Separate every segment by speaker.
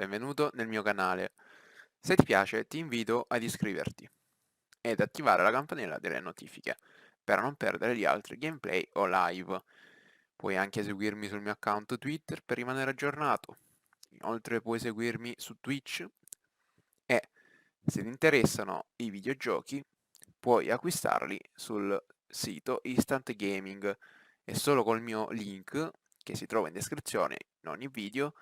Speaker 1: benvenuto nel mio canale. Se ti piace ti invito ad iscriverti ed attivare la campanella delle notifiche per non perdere gli altri gameplay o live. Puoi anche seguirmi sul mio account Twitter per rimanere aggiornato. Inoltre puoi seguirmi su Twitch e se ti interessano i videogiochi puoi acquistarli sul sito Instant Gaming e solo col mio link che si trova in descrizione in ogni video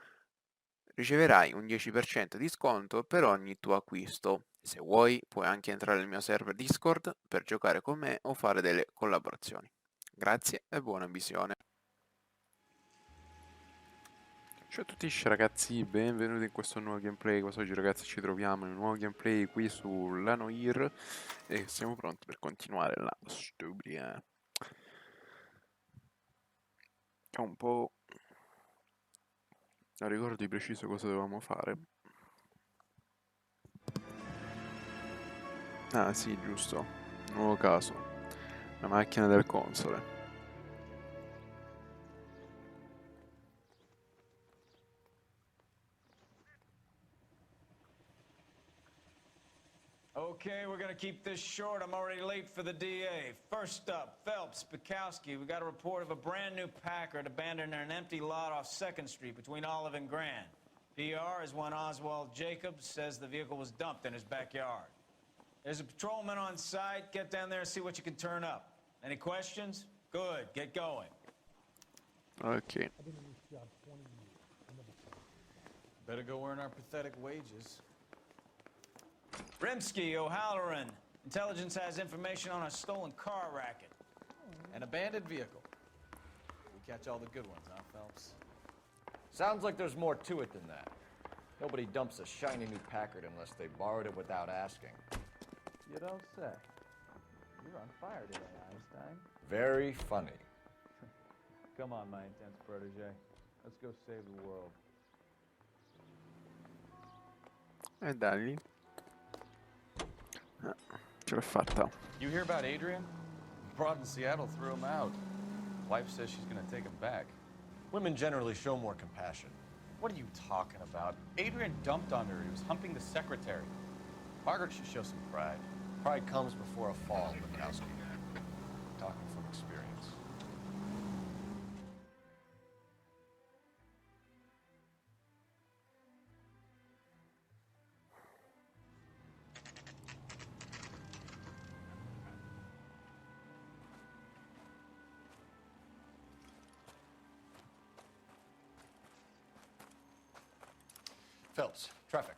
Speaker 1: riceverai un 10% di sconto per ogni tuo acquisto. Se vuoi, puoi anche entrare nel mio server Discord per giocare con me o fare delle collaborazioni. Grazie e buona visione. Ciao a tutti ragazzi, benvenuti in questo nuovo gameplay. Quest'oggi ragazzi ci troviamo in un nuovo gameplay qui sulla Noire e siamo pronti per continuare la storia. Un po'... non ricordo di preciso cosa dovevamo fare. Ah sì, giusto. Nuovo caso. La macchina del console.
Speaker 2: Okay, we're gonna keep this short. I'm already late for the DA. First up, Phelps, Bukowski. We got a report of a brand new Packard abandoned in an empty lot off 2nd Street between Olive and Grand. PR is one Oswald Jacobs says the vehicle was dumped in his backyard. There's a patrolman on site. Get down there and see what you can turn up. Any questions? Good, get going.
Speaker 1: Ok.
Speaker 2: Better go earn our pathetic wages. Rimsky, O'Halloran. Intelligence has information on a stolen car racket. An abandoned vehicle. We catch all the good ones, huh, Phelps?
Speaker 3: Sounds like there's more to it than that. Nobody dumps a shiny new Packard unless they borrowed it without asking.
Speaker 2: You don't say. You're on fire today, Einstein.
Speaker 3: Very funny.
Speaker 2: Come on, my intense protege. Let's go save the world.
Speaker 1: E dai. Ce l'ho fatta.
Speaker 4: You hear about Adrian? Broad in Seattle threw him out. Wife says she's gonna take him back.
Speaker 3: Women generally show more compassion.
Speaker 4: What are you talking about? Adrian dumped on her. He was humping the secretary. Margaret should show some pride.
Speaker 3: Pride comes before a fall, Bukowski. Talking from experience. Phelps, traffic.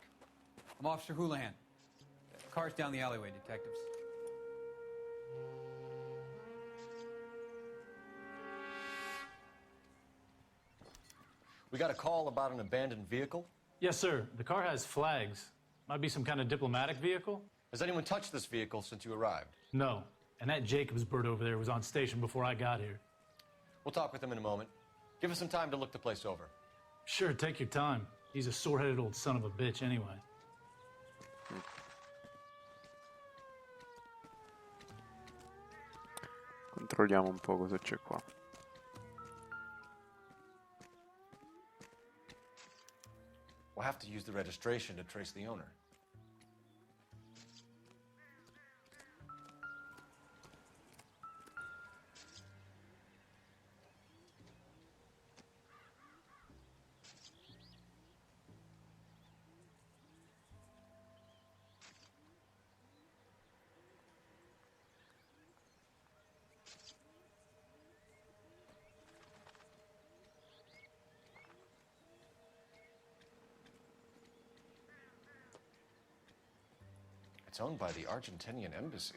Speaker 5: I'm Officer Houlihan. Car's down the alleyway, detectives.
Speaker 3: We got a call about an abandoned vehicle.
Speaker 6: Yes, sir. The car has flags. Might be some kind of diplomatic vehicle?
Speaker 3: Has anyone touched this vehicle since you arrived?
Speaker 6: No. And that Jacobs bird over there was on station before I got here.
Speaker 3: We'll talk with him in a moment. Give us some time to look the place over.
Speaker 6: Sure, take your time. He's a sore-headed old son of a bitch anyway.
Speaker 1: Controlliamo un po' cosa c'è qua.
Speaker 3: We'll have to use the registration to trace the owner. It's owned by the Argentinian embassy.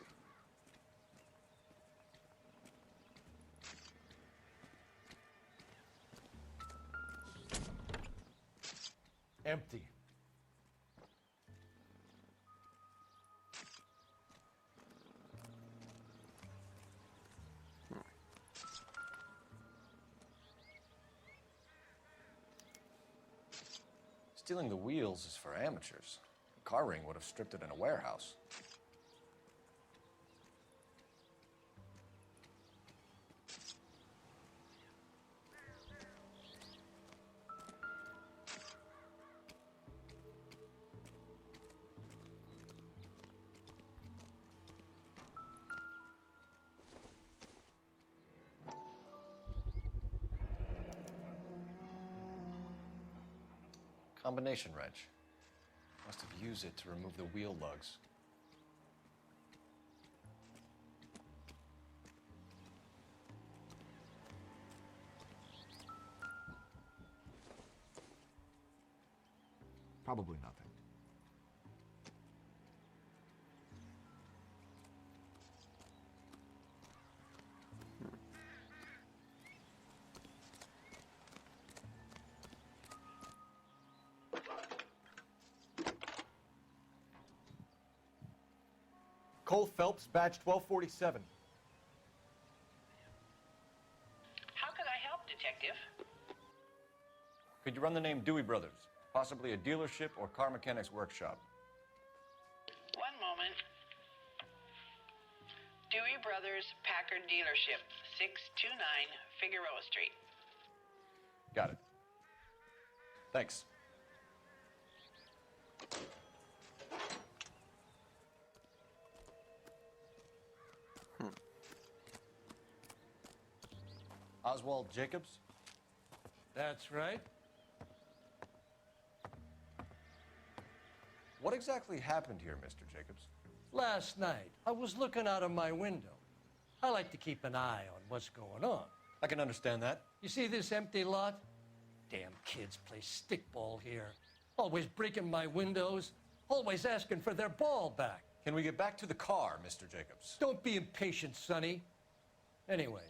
Speaker 3: Empty. Stealing the wheels is for amateurs. Car ring would have stripped it in a warehouse. Combination wrench. Must have used it to remove the wheel lugs. Probably nothing. Cole Phelps, badge 1247.
Speaker 7: How can I help, Detective?
Speaker 3: Could you run the name Dewey Brothers? Possibly a dealership or car mechanics workshop.
Speaker 7: One moment. Dewey Brothers Packard Dealership, 629 Figueroa Street.
Speaker 3: Got it. Thanks. Oswald Jacobs?
Speaker 8: That's right.
Speaker 3: What exactly happened here, Mr. Jacobs?
Speaker 8: Last night, I was looking out of my window. I like to keep an eye on what's going on.
Speaker 3: I can understand that.
Speaker 8: You see this empty lot? Damn kids play stickball here. Always breaking my windows, always asking for their ball back.
Speaker 3: Can we get back to the car, Mr. Jacobs?
Speaker 8: Don't be impatient, Sonny. Anyways,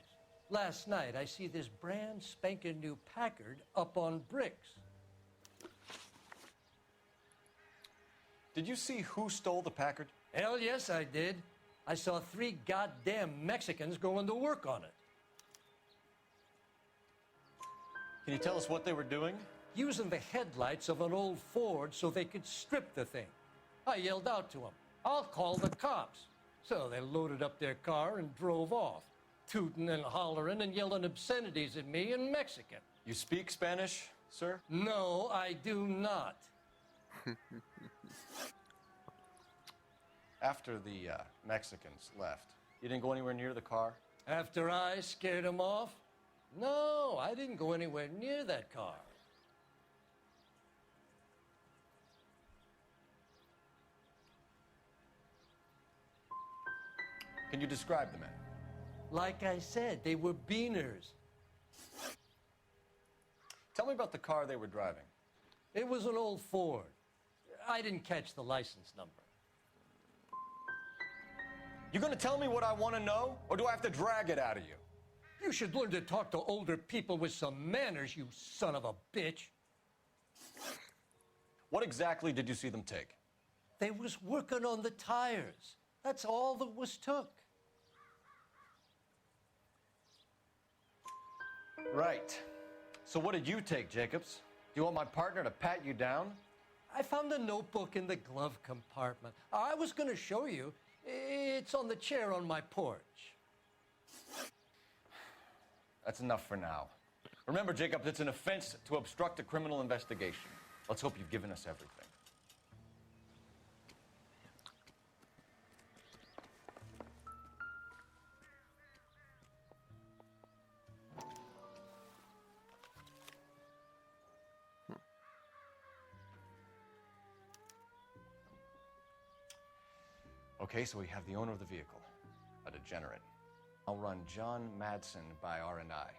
Speaker 8: last night I see this brand spanking new Packard up on bricks.
Speaker 3: Did you see who stole the Packard?
Speaker 8: Hell yes, I did. I saw 3 goddamn Mexicans going to work on it.
Speaker 3: Can you tell us what they were doing?
Speaker 8: Using the headlights of an old Ford so they could strip the thing. I yelled out to them, "I'll call the cops." So they loaded up their car and drove off, tooting and hollering and yelling obscenities at me in Mexican.
Speaker 3: You speak Spanish, sir?
Speaker 8: No, I do not.
Speaker 3: After the Mexicans left, you didn't go anywhere near the car?
Speaker 8: After I scared them off? No, I didn't go anywhere near that car.
Speaker 3: Can you describe the men?
Speaker 8: Like I said, they were beaners.
Speaker 3: Tell me about the car they were driving.
Speaker 8: It was an old Ford. I didn't catch the license number.
Speaker 3: You gonna tell me what I want to know, or do I have to drag it out of you?
Speaker 8: You should learn to talk to older people with some manners, you son of a bitch.
Speaker 3: What exactly did you see them take?
Speaker 8: They was working on the tires. That's all that was took.
Speaker 3: Right. So what did you take, Jacobs? Do you want my partner to pat you down?
Speaker 8: I found a notebook in the glove compartment. I was going to show you. It's on the chair on my porch.
Speaker 3: That's enough for now. Remember, Jacobs, it's an offense to obstruct a criminal investigation. Let's hope you've given us everything. Okay, so we have the owner of the vehicle, a degenerate. I'll run John Madsen by R&I.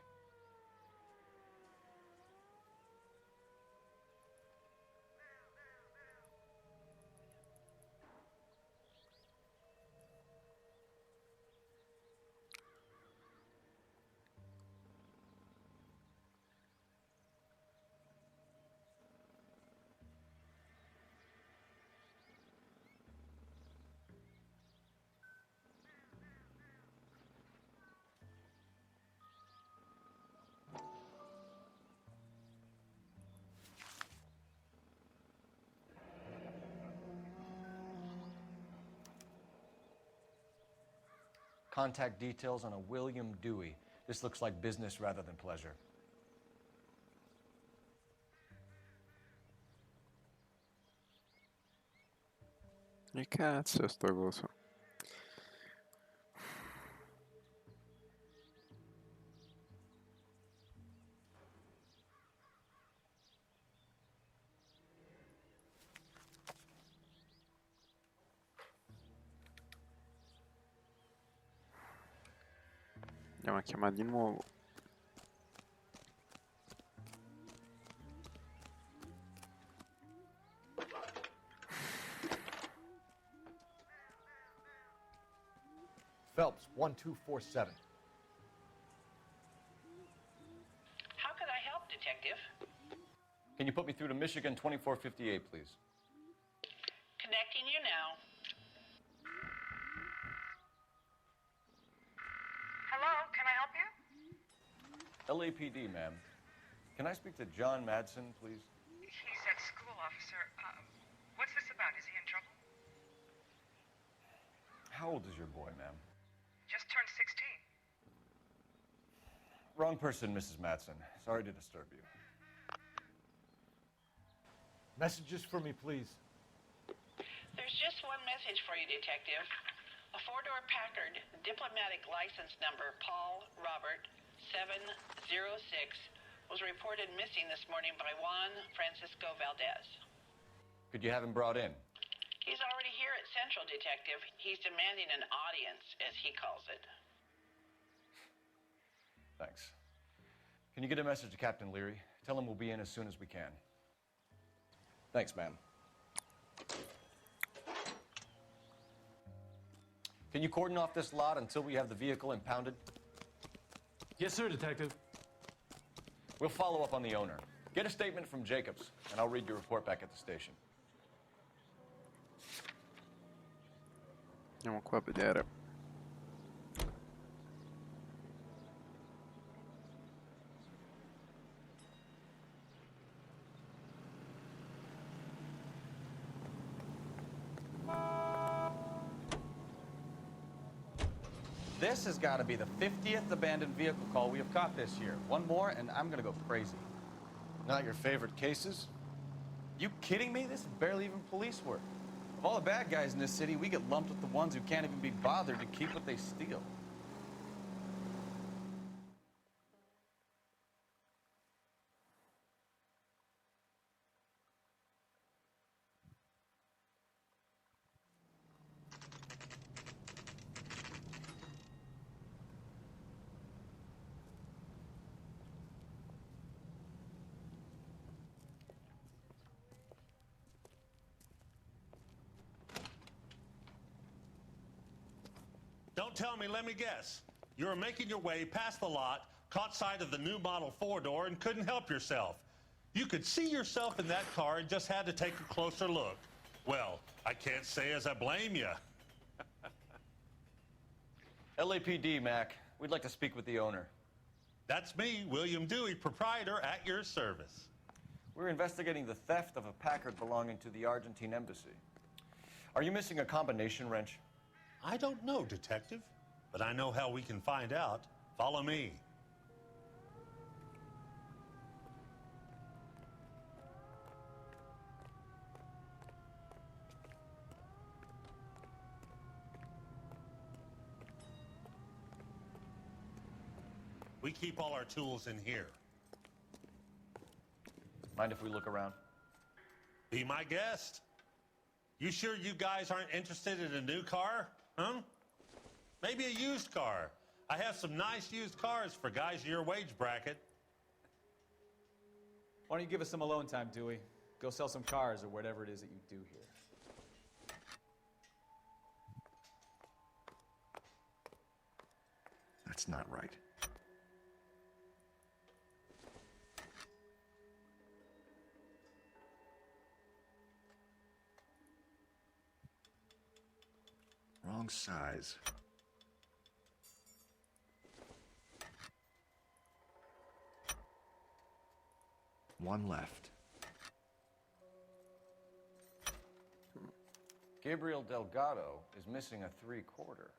Speaker 3: Contact details on a William Dewey. This looks like business rather than pleasure.
Speaker 1: Che cazzo è sto coso? Proviamo a chiamare di nuovo.
Speaker 3: Phelps, 1247.
Speaker 7: How could I help, Detective?
Speaker 3: Can you put me through to Michigan 2458, please?
Speaker 7: Connecting you now.
Speaker 9: Hello, can I help you?
Speaker 3: LAPD, ma'am. Can I speak to John Madsen, please?
Speaker 9: He's at school, officer. What's this about? Is he in trouble?
Speaker 3: How old is your boy, ma'am?
Speaker 9: Just turned 16.
Speaker 3: Wrong person, Mrs. Madsen. Sorry to disturb you. Messages for me, please.
Speaker 7: There's just one message for you, Detective. A four-door Packard, diplomatic license number Paul Robert 706, was reported missing this morning by Juan Francisco Valdez.
Speaker 3: Could you have him brought in?
Speaker 7: He's already here at Central, Detective. He's demanding an audience, as he calls it.
Speaker 3: Thanks. Can you get a message to Captain Leary? Tell him we'll be in as soon as we can. Thanks, ma'am. Can you cordon off this lot until we have the vehicle impounded?
Speaker 6: Yes, sir, Detective.
Speaker 3: We'll follow up on the owner. Get a statement from Jacobs, and I'll read your report back at the station.
Speaker 1: Andiamo qua a vedere.
Speaker 4: This has got to be the 50th abandoned vehicle call we have caught this year. One more, and I'm going to go crazy.
Speaker 3: Not your favorite cases?
Speaker 4: You kidding me? This is barely even police work. Of all the bad guys in this city, we get lumped with the ones who can't even be bothered to keep what they steal.
Speaker 10: Don't tell me, let me guess. You were making your way past the lot, caught sight of the new model four-door, and couldn't help yourself. You could see yourself in that car and just had to take a closer look. Well, I can't say as I blame you.
Speaker 3: LAPD, Mac. We'd like to speak with the owner.
Speaker 10: That's me, William Dewey, proprietor, at your service.
Speaker 3: We're investigating the theft of a Packard belonging to the Argentine embassy. Are you missing a combination wrench?
Speaker 10: I don't know, Detective, but I know how we can find out. Follow me. We keep all our tools in here.
Speaker 3: Mind if we look around?
Speaker 10: Be my guest. You sure you guys aren't interested in a new car? Huh? Maybe a used car. I have some nice used cars for guys in your wage bracket.
Speaker 5: Why don't you give us some alone time, Dewey? Go sell some cars or whatever it is that you do here.
Speaker 11: That's not right. Wrong size. One left.
Speaker 3: Gabriel Delgado is missing a 3/4.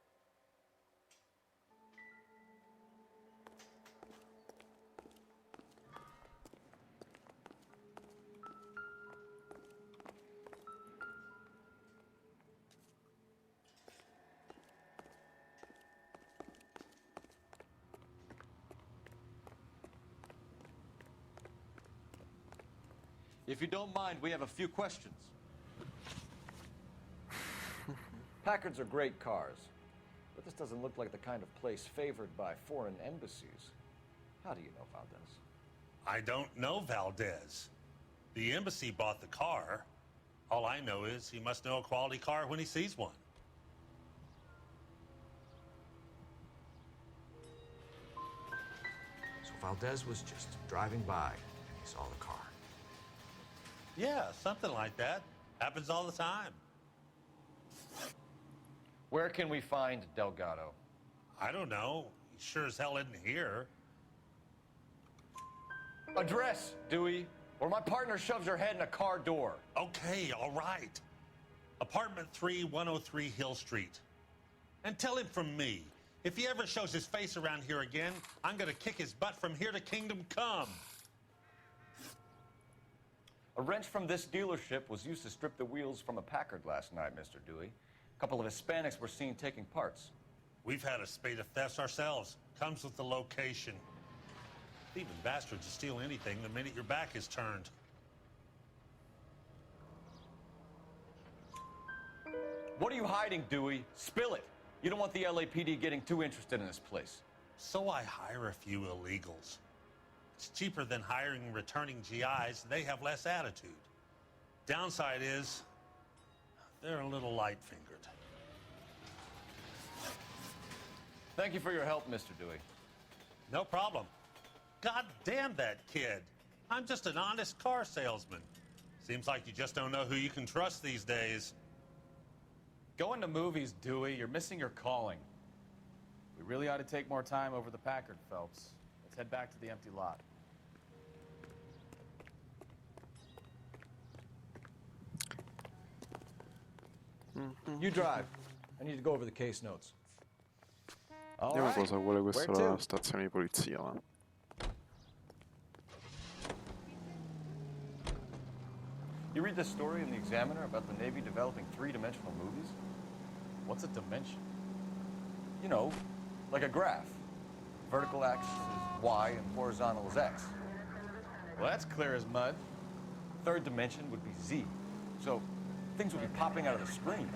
Speaker 3: If you don't mind, we have a few questions. Packards are great cars. But this doesn't look like the kind of place favored by foreign embassies. How do you know Valdez?
Speaker 10: I don't know Valdez. The embassy bought the car. All I know is he must know a quality car when he sees one.
Speaker 11: So Valdez was just driving by and he saw the car.
Speaker 10: Yeah, something like that. Happens all the time.
Speaker 3: Where can we find Delgado?
Speaker 10: I don't know. He sure as hell isn't here.
Speaker 3: Address, Dewey, or my partner shoves her head in a car door.
Speaker 10: Okay, all right. Apartment 3, 103 Hill Street. And tell him from me, if he ever shows his face around here again, I'm gonna kick his butt from here to Kingdom Come.
Speaker 3: A wrench from this dealership was used to strip the wheels from a Packard last night, Mr. Dewey. A couple of Hispanics were seen taking parts.
Speaker 10: We've had a spate of thefts ourselves. Comes with the location. Thieving bastards will steal anything the minute your back is turned.
Speaker 3: What are you hiding, Dewey? Spill it. You don't want the LAPD getting too interested in this place.
Speaker 10: So I hire a few illegals. It's cheaper than hiring returning GIs. They have less attitude. Downside is, they're a little light-fingered.
Speaker 3: Thank you for your help, Mr. Dewey.
Speaker 10: No problem. God damn that kid. I'm just an honest car salesman. Seems like you just don't know who you can trust these days.
Speaker 5: Going to movies, Dewey. You're missing your calling. We really ought to take more time over the Packard, Phelps. Let's head back to the empty lot.
Speaker 3: You drive. I need to go over the case notes.
Speaker 1: Vediamo cosa vuole questa
Speaker 3: Where to?
Speaker 1: stazione di polizia. Va.
Speaker 3: You read this story in the Examiner about the Navy developing three-dimensional movies?
Speaker 5: What's a dimension?
Speaker 3: You know, like a graph. Vertical axis is Y and horizontal is X.
Speaker 5: Well, that's clear as mud.
Speaker 3: Third dimension would be Z. So things would be popping out of the screen.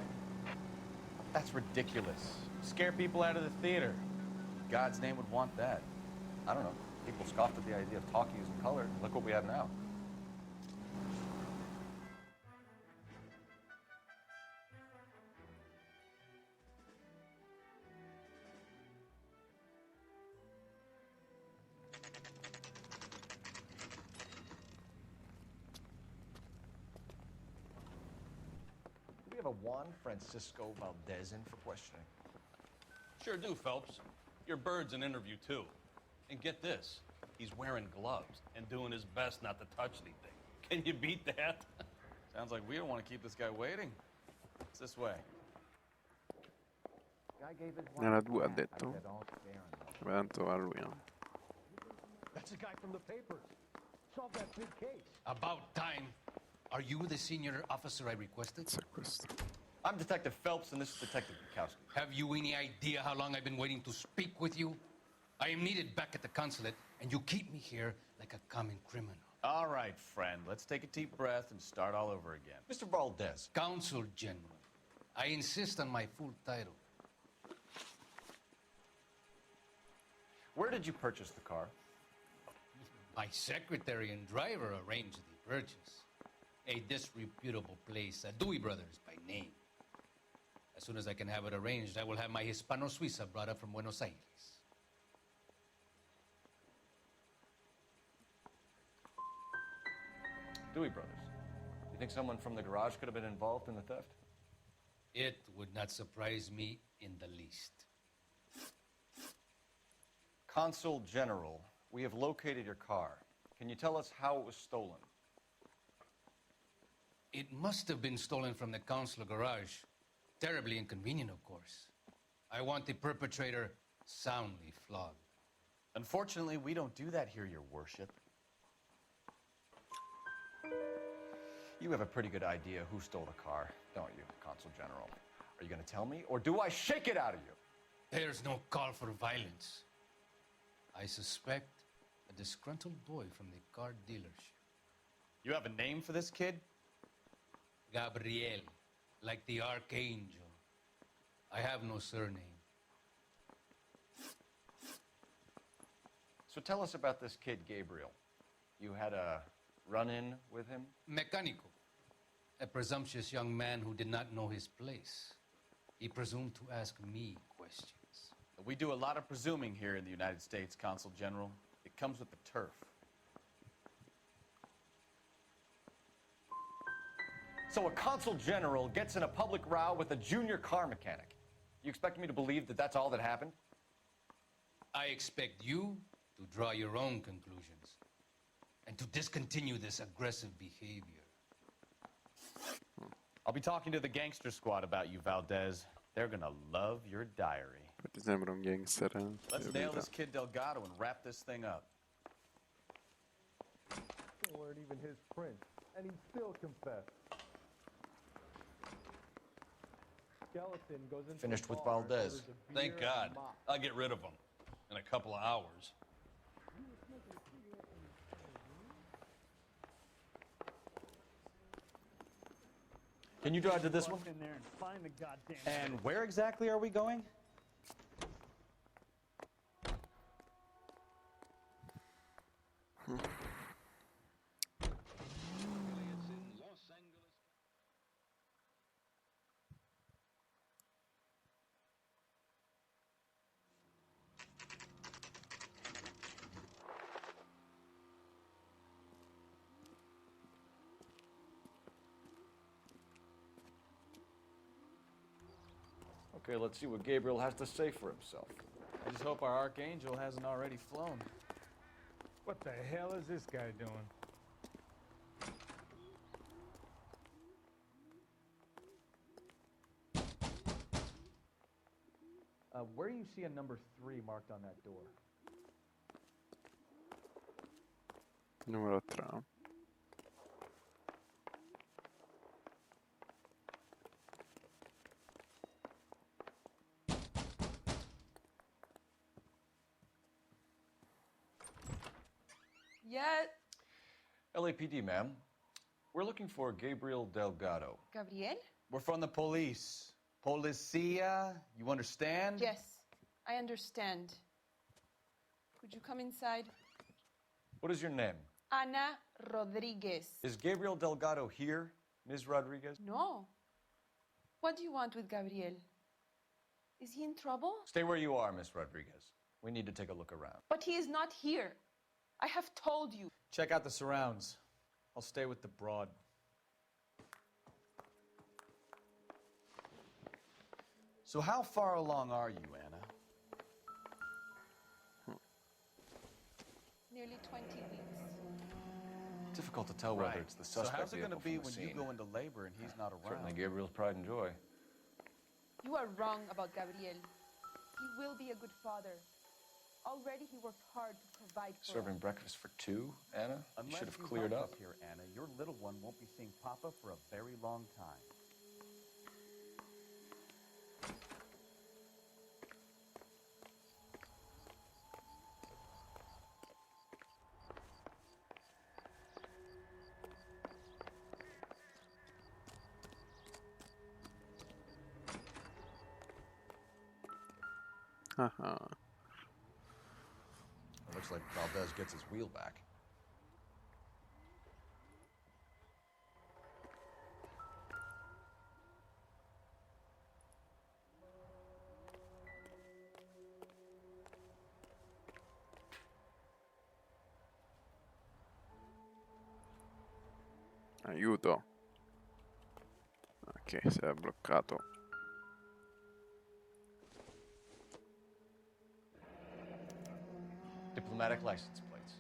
Speaker 5: That's ridiculous. Scare people out of the theater. In God's name would want that.
Speaker 3: I don't know. People scoffed at the idea of talkies in color. Look what we have now. Do we have a Juan Francisco Valdez in for questioning?
Speaker 12: Sure do, Phelps. Your bird's an interview, too. And get this, he's wearing gloves and doing his best not to touch anything. Can you beat that?
Speaker 5: Sounds like we don't want to keep this guy waiting. It's this way.
Speaker 1: Nella 2 ha detto. Vabbè, tanto va lui, no?
Speaker 8: That's the guy from the papers. Solved that big case.
Speaker 12: About time. Are you the senior officer I requested?
Speaker 1: È questo.
Speaker 3: I'm Detective Phelps, and this is Detective Bukowski.
Speaker 12: Have you any idea how long I've been waiting to speak with you? I am needed back at the consulate, and you keep me here like a common criminal.
Speaker 5: All right, friend. Let's take a deep breath and start all over again.
Speaker 3: Mr. Valdez.
Speaker 12: Consul General. I insist on my full title.
Speaker 3: Where did you purchase the car?
Speaker 12: My secretary and driver arranged the purchase. A disreputable place, Dewey Brothers by name. As soon as I can have it arranged, I will have my Hispano-Suiza brought up from Buenos Aires.
Speaker 3: Dewey Brothers. You think someone from the garage could have been involved in the theft?
Speaker 12: It would not surprise me in the least.
Speaker 3: Consul General, we have located your car. Can you tell us how it was stolen?
Speaker 12: It must have been stolen from the consular garage. Terribly inconvenient, of course. I want the perpetrator soundly flogged.
Speaker 5: Unfortunately, we don't do that here, Your Worship.
Speaker 3: You have a pretty good idea who stole the car, don't you, Consul General? Are you going to tell me, or do I shake it out of you?
Speaker 12: There's no call for violence. I suspect a disgruntled boy from the car dealership.
Speaker 5: You have a name for this kid?
Speaker 12: Gabriel, like the archangel. I have no surname.
Speaker 3: So tell us about this kid, Gabriel. You had a run-in with him?
Speaker 12: Mecánico. A presumptuous young man who did not know his place. He presumed to ask me questions.
Speaker 5: We do a lot of presuming here in the United States, Consul General. It comes with the turf.
Speaker 3: So a consul general gets in a public row with a junior car mechanic. You expect me to believe that that's all that happened?
Speaker 12: I expect you to draw your own conclusions and to discontinue this aggressive behavior.
Speaker 5: I'll be talking to the gangster squad about you, Valdez. They're gonna love your diary.
Speaker 1: Ti sembra un gangster, eh?
Speaker 5: Let's nail this kid Delgado and wrap this thing up.
Speaker 13: They weren't even his prints, and he still confessed. Skeleton goes into
Speaker 3: Finished with
Speaker 13: bar,
Speaker 3: Valdez.
Speaker 13: orders a beer
Speaker 5: Thank
Speaker 13: and
Speaker 5: God.
Speaker 13: a mop.
Speaker 5: I'll get rid of him in a couple of hours.
Speaker 3: Can you drive to this one?
Speaker 13: In there and find the goddamn.
Speaker 5: And where exactly are we going?
Speaker 3: Okay, let's see what Gabriel has to say for himself.
Speaker 5: I just hope our Archangel hasn't already flown.
Speaker 13: What the hell is this guy doing?
Speaker 4: Where do you see a number 3 marked on that door?
Speaker 1: Numero 3.
Speaker 14: Yeah,
Speaker 3: LAPD, ma'am. We're looking for Gabriel Delgado.
Speaker 14: Gabriel?
Speaker 5: We're from the police. Policia, you understand?
Speaker 14: Yes, I understand. Could you come inside?
Speaker 3: What is your name?
Speaker 14: Ana Rodriguez.
Speaker 3: Is Gabriel Delgado here, Ms. Rodriguez?
Speaker 14: No. What do you want with Gabriel? Is he in trouble?
Speaker 3: Stay where you are, Ms. Rodriguez. We need to take a look around.
Speaker 14: But he is not here. I have told you.
Speaker 5: Check out the surrounds. I'll stay with the broad. So how far along are you, Anna?
Speaker 14: Nearly 20 weeks.
Speaker 3: Difficult to tell whether it's the suspect.
Speaker 5: So how's it going to be
Speaker 3: vehicle from
Speaker 5: when
Speaker 3: the
Speaker 5: you
Speaker 3: scene.
Speaker 5: go into labor and he's not around?
Speaker 3: Certainly Gabriel's pride and joy.
Speaker 14: You are wrong about Gabriel. He will be a good father. Already he worked hard to provide for
Speaker 3: Serving
Speaker 14: us.
Speaker 3: breakfast for 2, Anna? You
Speaker 5: Unless
Speaker 3: should have
Speaker 5: you
Speaker 3: cleared
Speaker 5: help
Speaker 3: up.
Speaker 5: us here, Anna, your little one won't be seeing Papa for a very long time.
Speaker 1: Uh-huh.
Speaker 3: It looks like Valdez gets his wheel back.
Speaker 1: Aiuto. Ok, si è bloccato.
Speaker 3: Diplomatic license plates.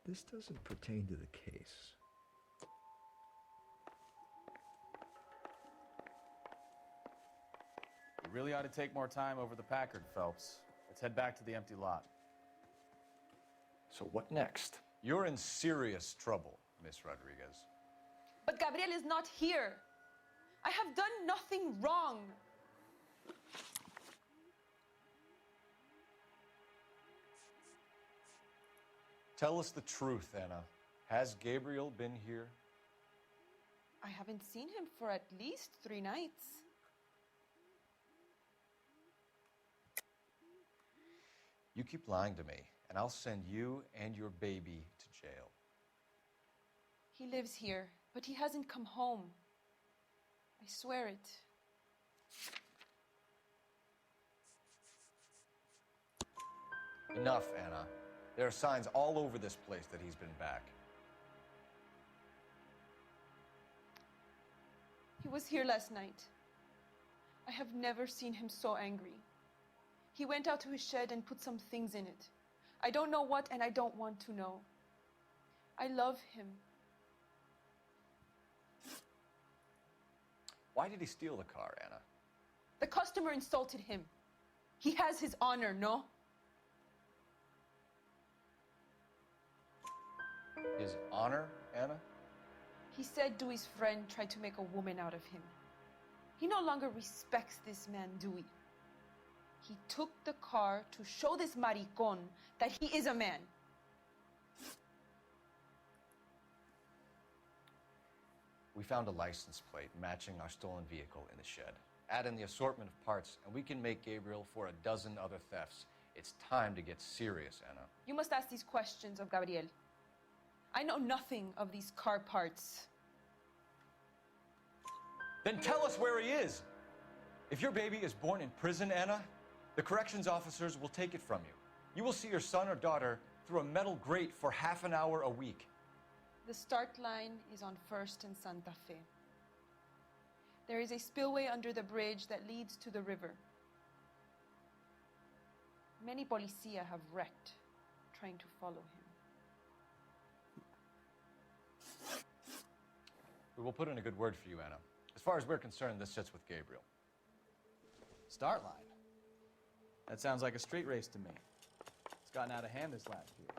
Speaker 11: This doesn't pertain to the case.
Speaker 5: We really ought to take more time over the Packard, Phelps. Let's head back to the empty lot.
Speaker 3: So what next? You're in serious trouble, Miss Rodriguez.
Speaker 14: But Gabriel is not here. I have done nothing wrong.
Speaker 3: Tell us the truth, Anna. Has Gabriel been here?
Speaker 14: I haven't seen him for at least 3 nights.
Speaker 3: You keep lying to me, and I'll send you and your baby to jail.
Speaker 14: He lives here, but he hasn't come home. I swear it.
Speaker 3: Enough, Anna. There are signs all over this place that he's been back.
Speaker 14: He was here last night. I have never seen him so angry. He went out to his shed and put some things in it. I don't know what, and I don't want to know. I love him.
Speaker 3: Why did he steal the car, Anna?
Speaker 14: The customer insulted him. He has his honor, no?
Speaker 3: His honor, Anna?
Speaker 14: He said Dewey's friend tried to make a woman out of him. He no longer respects this man, Dewey. He took the car to show this maricón that he is a man.
Speaker 3: We found a license plate matching our stolen vehicle in the shed. Add in the assortment of parts, and we can make Gabriel for a dozen other thefts. It's time to get serious, Anna.
Speaker 14: You must ask these questions of Gabriel. I know nothing of these car parts.
Speaker 3: Then tell us where he is. If your baby is born in prison, Anna, the corrections officers will take it from you. You will see your son or daughter through a metal grate for half an hour a week.
Speaker 14: The start line is on 1st and Santa Fe. There is a spillway under the bridge that leads to the river. Many policia have wrecked trying to follow him.
Speaker 3: We will put in a good word for you, Anna. As far as we're concerned, this sits with Gabriel.
Speaker 4: Start line. That sounds like a street race to me. It's gotten out of hand this last year.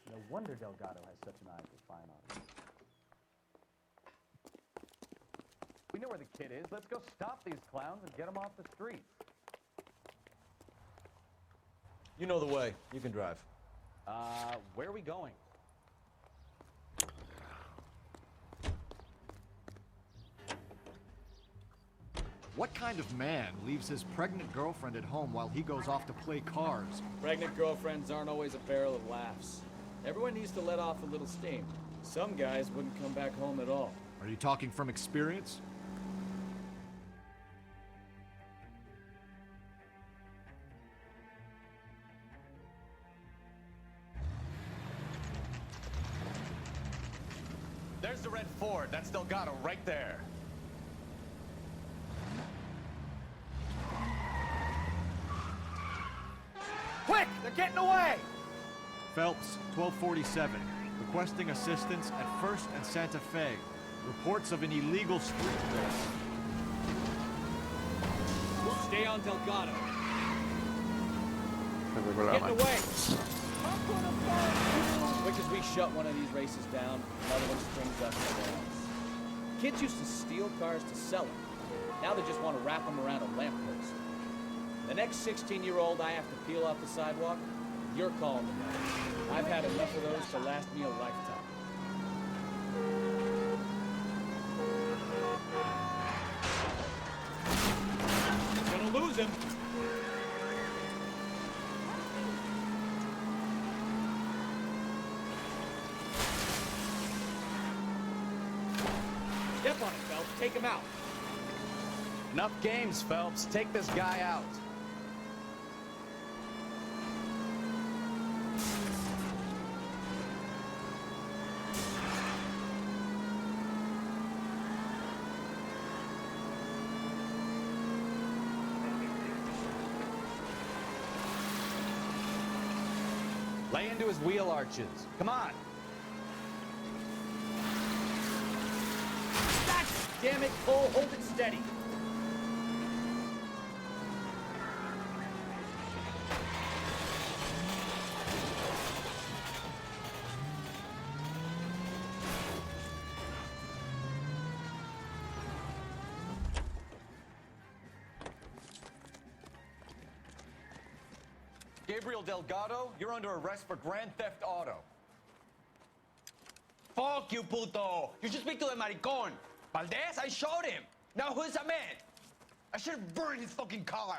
Speaker 4: No wonder Delgado has such an eye for fine art. We know where the kid is. Let's go stop these clowns and get them off the street.
Speaker 3: You know the way. You can drive.
Speaker 4: Where are we going?
Speaker 15: What kind of man leaves his pregnant girlfriend at home while he goes off to play cards?
Speaker 16: Pregnant girlfriends aren't always a barrel of laughs. Everyone needs to let off a little steam. Some guys wouldn't come back home at all.
Speaker 15: Are you talking from experience?
Speaker 5: There's the red Ford. That's Delgado right there.
Speaker 4: Quick! They're getting away!
Speaker 15: Phelps, 1247. Requesting assistance at 1st and Santa Fe. Reports of an illegal street race.
Speaker 16: Stay on Delgado.
Speaker 1: Getting
Speaker 16: away! Quick as we shut one of these races down, another one springs up somewhere else. Kids used to steal cars to sell them. Now they just want to wrap them around a lamppost. The next 16-year-old I have to peel off the sidewalk, you're calling the money. I've had enough of those to last me a lifetime. Gonna lose him. Step on it, Phelps. Take him out.
Speaker 5: Enough games, Phelps. Take this guy out.
Speaker 4: Lay into his wheel arches. Come on. God damn it, Cole. Hold it steady.
Speaker 3: Gabriel Delgado, you're under arrest for grand theft auto.
Speaker 17: Fuck you, puto! You should speak to the maricón. Valdez, I showed him. Now who's a man? I should have burned his fucking car.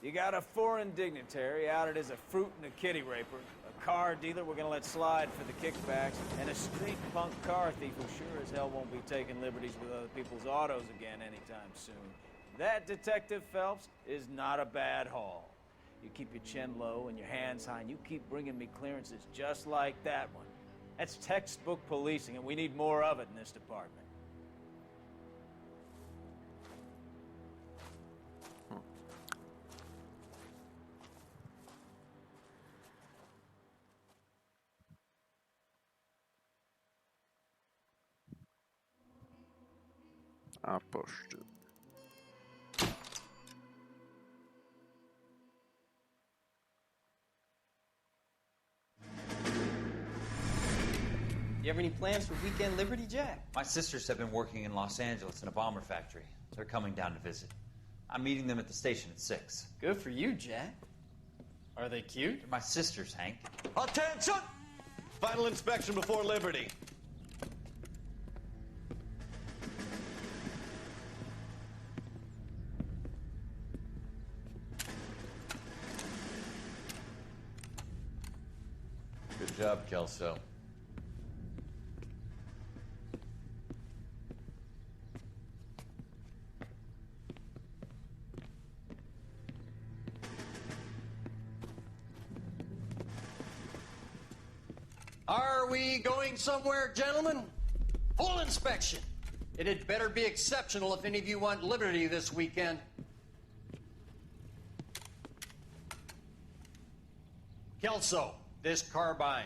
Speaker 2: You got a foreign dignitary outed as a fruit and a kitty raper, a car dealer we're gonna let slide for the kickbacks, and a street punk car thief who sure as hell won't be taking liberties with other people's autos again anytime soon. That, Detective Phelps, is not a bad haul. You keep your chin low and your hands high, and you keep bringing me clearances just like that one. That's textbook policing, and we need more of it in this department.
Speaker 1: A posto.
Speaker 18: You have any plans for weekend Liberty, Jack?
Speaker 19: My sisters have been working in Los Angeles in a bomber factory. They're coming down to visit. I'm meeting them at the station at 6.
Speaker 18: Good for you, Jack. Are they cute?
Speaker 19: They're my sisters, Hank.
Speaker 3: Attention! Final inspection before Liberty.
Speaker 5: Good job, Kelso.
Speaker 8: Are we going somewhere, gentlemen? Full inspection. It had better be exceptional if any of you want liberty this weekend. Kelso, this carbine.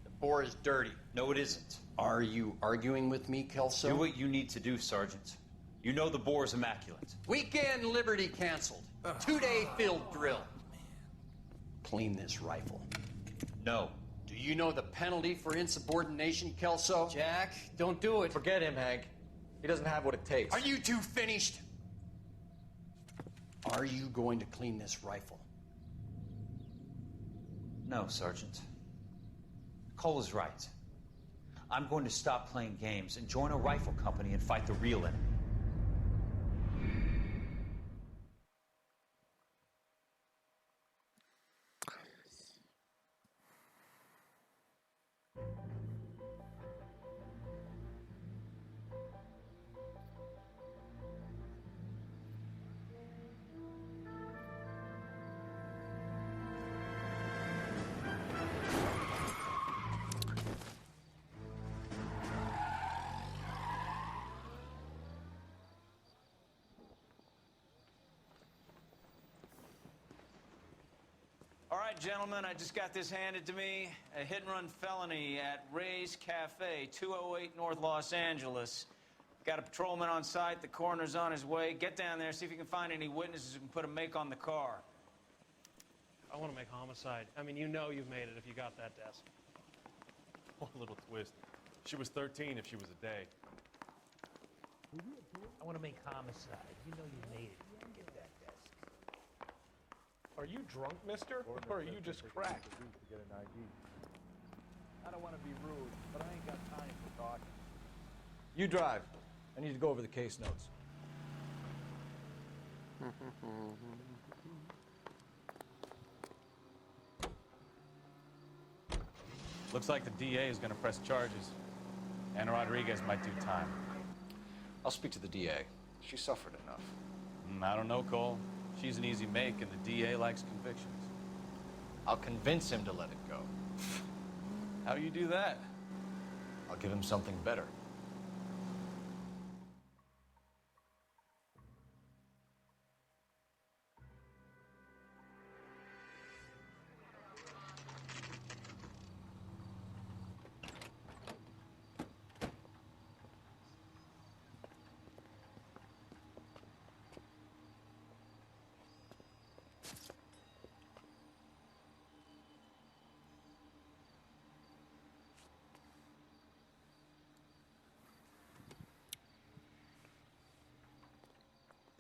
Speaker 8: The bore is dirty.
Speaker 19: No, it isn't.
Speaker 8: Are you arguing with me, Kelso?
Speaker 19: Do what you need to do, Sergeant. You know the bore is immaculate.
Speaker 8: Weekend liberty canceled. 2-day field drill. Clean this rifle.
Speaker 19: No.
Speaker 8: Do you know the penalty for insubordination, Kelso?
Speaker 18: Jack, don't do it.
Speaker 3: Forget him, Hank. He doesn't have what it takes.
Speaker 8: Are you two finished? Are you going to clean this rifle?
Speaker 19: No, Sergeant. Cole is right. I'm going to stop playing games and join a rifle company and fight the real enemy.
Speaker 2: All right, gentlemen, I just got this handed to me. A hit-and-run felony at Ray's Cafe, 208 North Los Angeles. Got a patrolman on site. The coroner's on his way. Get down there, see if you can find any witnesses who can put a make on the car.
Speaker 20: I want to make homicide. I mean, you know you've made it if you got that desk.
Speaker 15: One little twist. She was 13 if she was a day.
Speaker 20: I want to make homicide. You know you made it. You can get that desk. Are you drunk, mister? Or are you just cracked?
Speaker 13: To get an ID.
Speaker 4: I don't want to be rude, but I ain't got time for talking.
Speaker 3: You drive. I need to go over the case notes.
Speaker 5: Looks like the DA is going to press charges. Anna Rodriguez might do time.
Speaker 3: I'll speak to the DA. She suffered enough.
Speaker 5: I don't know, Cole. She's an easy make, and the DA likes convictions.
Speaker 3: I'll convince him to let it go.
Speaker 5: How do you do that?
Speaker 3: I'll give him something better.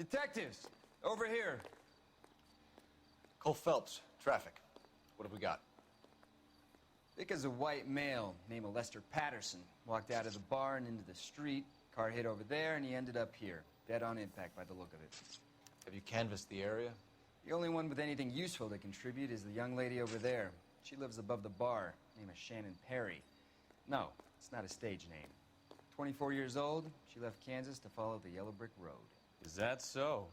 Speaker 3: Detectives, over here.
Speaker 4: Cole Phelps, traffic. What have we got?
Speaker 21: Vic is a white male named Lester Patterson. Walked out of the bar and into the street. Car hit over there, and he ended up here. Dead on impact by the look of it.
Speaker 4: Have you canvassed the area?
Speaker 21: The only one with anything useful to contribute is the young lady over there. She lives above the bar. Name is Shannon Perry. No, it's not a stage name. 24 years old, she left Kansas to follow the Yellow Brick Road.
Speaker 3: Is that so?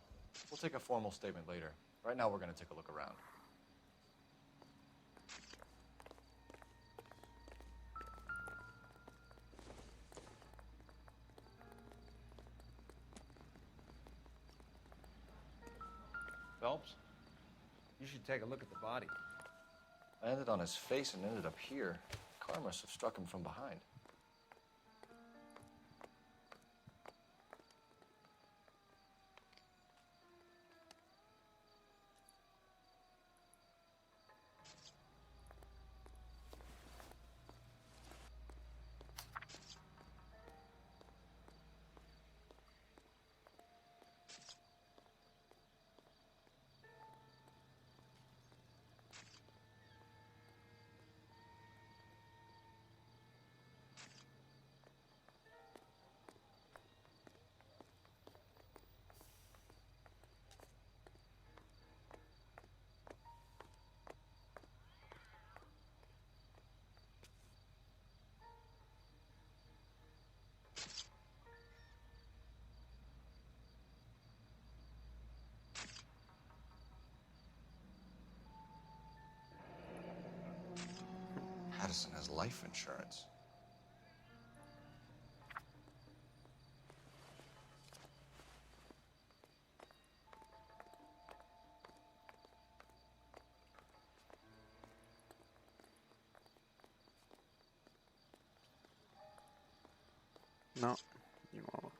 Speaker 4: We'll take a formal statement later. Right now, we're going to take a look around. Phelps,
Speaker 8: You should take a look at the body.
Speaker 4: I landed on his face and ended up here. The car must have struck him from behind. Patterson has life insurance.
Speaker 1: No, di nuovo.